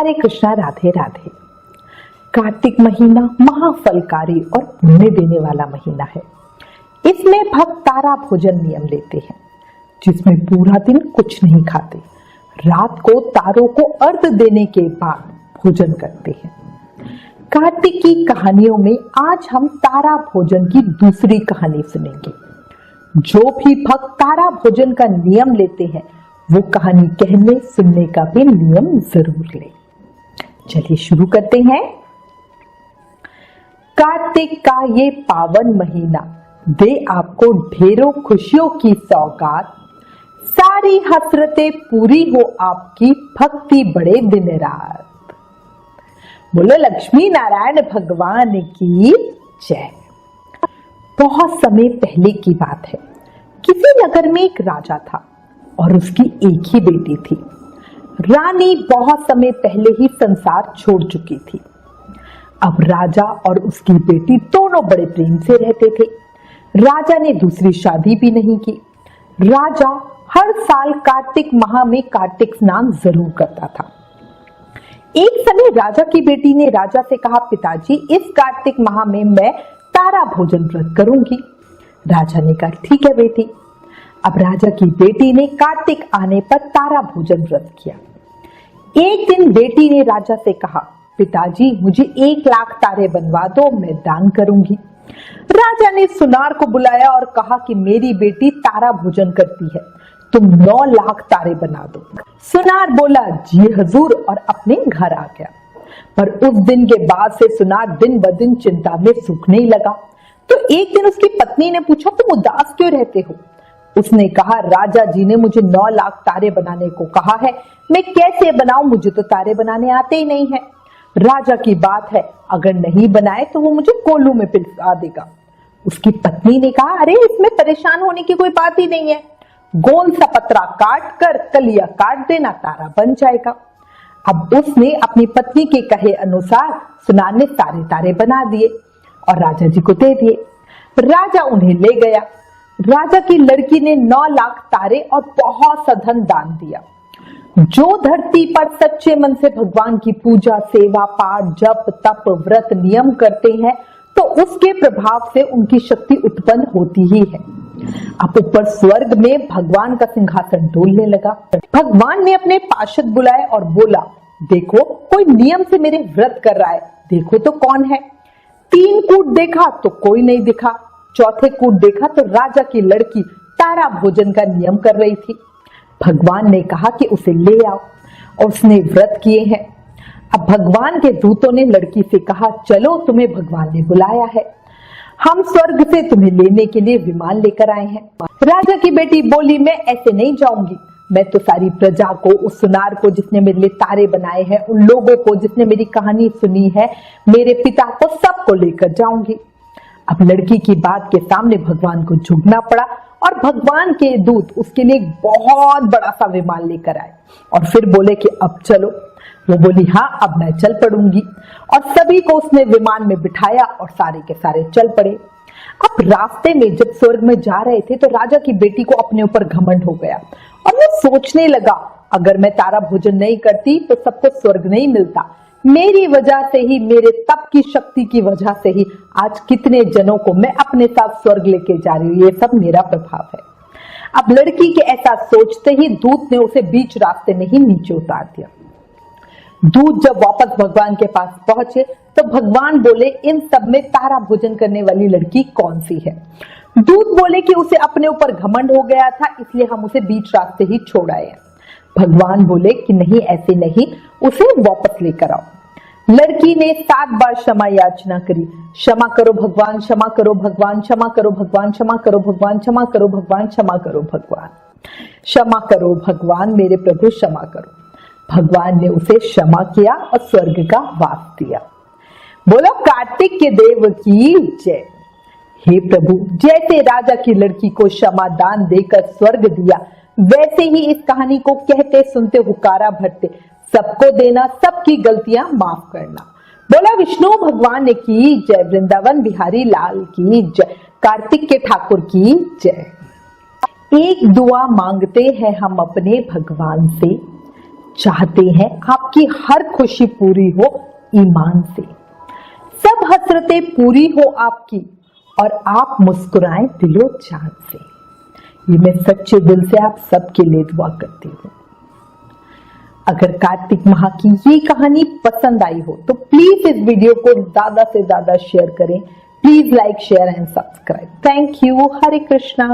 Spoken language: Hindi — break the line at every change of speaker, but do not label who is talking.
हरे कृष्णा, राधे राधे। कार्तिक महीना महाफलकारी और पुण्य देने वाला महीना है। इसमें भक्त तारा भोजन नियम लेते हैं, जिसमें पूरा दिन कुछ नहीं खाते। रात को तारों को अर्घ्य देने के बाद भोजन करते हैं। कार्तिक की कहानियों में आज हम तारा भोजन की दूसरी कहानी सुनेंगे। जो भी भक्त तारा भोजन का नियम लेते हैं वो कहानी कहने सुनने का भी नियम जरूर ले। चलिए शुरू करते हैं। कार्तिक का ये पावन महीना दे आपको ढेरों खुशियों की सौगात, सारी हसरतें पूरी हो आपकी, भक्ति बढ़े दिन रात। बोलो लक्ष्मी नारायण भगवान की जय। बहुत समय पहले की बात है। किसी नगर में एक राजा था और उसकी एक ही बेटी थी। रानी बहुत समय पहले ही संसार छोड़ चुकी थी। अब राजा और उसकी बेटी दोनों बड़े प्रेम से रहते थे। राजा ने दूसरी शादी भी नहीं की। राजा हर साल कार्तिक माह में कार्तिक स्नान जरूर करता था। एक समय राजा की बेटी ने राजा से कहा, पिताजी इस कार्तिक माह में मैं तारा भोजन व्रत करूंगी। राजा ने कहा, ठीक है बेटी। अब राजा की बेटी ने कार्तिक आने पर तारा भोजन व्रत किया। एक दिन बेटी ने राजा से कहा, पिताजी मुझे 1 लाख तारे बनवा दो, मैं दान करूंगी। राजा ने सुनार को बुलाया और कहा कि मेरी बेटी तारा भोजन करती है, तुम 9 लाख तारे बना दो। सुनार बोला, जी हजूर, और अपने घर आ गया। पर उस दिन के बाद से सुनार दिन ब दिन चिंता में सूखने लगा। तो एक दिन उसकी पत्नी ने पूछा, तुम उदास क्यों रहते हो? उसने कहा, राजा जी ने मुझे 9 लाख तारे बनाने को कहा है, मैं कैसे बनाऊं, मुझे तो तारे बनाने आते ही नहीं है। राजा की बात है, अगर नहीं बनाए तो वो मुझे कोल्हू में पिलसा देगा। उसकी पत्नी ने कहा, अरे इसमें परेशान होने की कोई बात ही नहीं है, गोल सा पतरा काट कर कलिया काट देना, तारा बन जाएगा। अब उसने अपनी पत्नी के कहे अनुसार सुनार ने सारे तारे बना दिए और राजा जी को दे दिए। राजा उन्हें ले गया। राजा की लड़की ने 9 लाख तारे और बहुत सा धन दान दिया। जो धरती पर सच्चे मन से भगवान की पूजा, सेवा, पाठ, जप, तप, व्रत, नियम करते हैं तो उसके प्रभाव से उनकी शक्ति उत्पन्न होती ही है। अब ऊपर स्वर्ग में भगवान का सिंहासन डोलने लगा। भगवान ने अपने पार्षद बुलाए और बोला, देखो कोई नियम से मेरे व्रत कर रहा है, देखो तो कौन है। 3 कूट देखा तो कोई नहीं दिखा। चौथे कूट देखा तो राजा की लड़की तारा भोजन का नियम कर रही थी। भगवान ने कहा कि उसे ले आओ और उसने व्रत किए हैं। अब भगवान के दूतों ने लड़की से कहा, चलो तुम्हें भगवान ने बुलाया है, हम स्वर्ग से तुम्हें लेने के लिए विमान लेकर आए हैं। राजा की बेटी बोली, मैं ऐसे नहीं जाऊंगी, मैं तो सारी प्रजा को, उस सुनार को जिसने मेरे लिए तारे बनाए हैं, उन लोगों को जिसने मेरी कहानी सुनी है, मेरे पिता को, सबको लेकर जाऊंगी। अब लड़की की बात के सामने भगवान को झुकना पड़ा और भगवान के दूत उसके लिए एक बहुत बड़ा सा विमान लेकर आए और फिर बोले कि अब चलो। वो बोली, हाँ अब मैं चल पड़ूंगी, और सभी को उसने विमान में बिठाया और सारे के सारे चल पड़े। अब रास्ते में जब स्वर्ग में जा रहे थे तो राजा की बेटी को अपने ऊपर घमंड हो गया और वो सोचने लगा, अगर मैं तारा भोजन नहीं करती तो सबको स्वर्ग नहीं मिलता। मेरी वजह से ही, मेरे तप की शक्ति की वजह से ही आज कितने जनों को मैं अपने साथ स्वर्ग लेके जा रही हूँ, ये सब मेरा प्रभाव है। अब लड़की के ऐसा सोचते ही दूत ने उसे बीच रास्ते में ही नीचे उतार दिया। दूत जब वापस भगवान के पास पहुंचे तो भगवान बोले, इन सब में तारा भोजन करने वाली लड़की कौन सी है? दूत बोले कि उसे अपने ऊपर घमंड हो गया था, इसलिए हम उसे बीच रास्ते ही छोड़ आए। भगवान बोले कि नहीं, ऐसे नहीं, उसे वापस लेकर आओ। लड़की ने 7 बार क्षमा याचना करी, क्षमा करो भगवान, क्षमा करो भगवान, क्षमा करो भगवान, क्षमा करो भगवान, क्षमा करो भगवान, क्षमा करो भगवान, क्षमा करो भगवान, मेरे प्रभु क्षमा करो। भगवान ने उसे क्षमा किया और स्वर्ग का वास दिया। बोलो कार्तिक के देव की जय। हे प्रभु, जैसे राजा की लड़की को क्षमा दान देकर स्वर्ग दिया, वैसे ही इस कहानी को कहते सुनते हुकारा भरते सबको देना, सबकी गलतियां माफ करना। बोला विष्णु भगवान की जय, वृंदावन बिहारी लाल की जय, कार्तिक के ठाकुर की जय। एक दुआ मांगते हैं हम अपने भगवान से, चाहते हैं आपकी हर खुशी पूरी हो ईमान से, सब हसरतें पूरी हो आपकी और आप मुस्कुराएं दिलो जान से। ये मैं सच्चे दिल से आप सबके लिए दुआ करती हूँ। अगर कार्तिक माह की ये कहानी पसंद आई हो तो प्लीज इस वीडियो को ज्यादा से ज्यादा शेयर करें। Please like, share and subscribe. Thank you. Hare Krishna.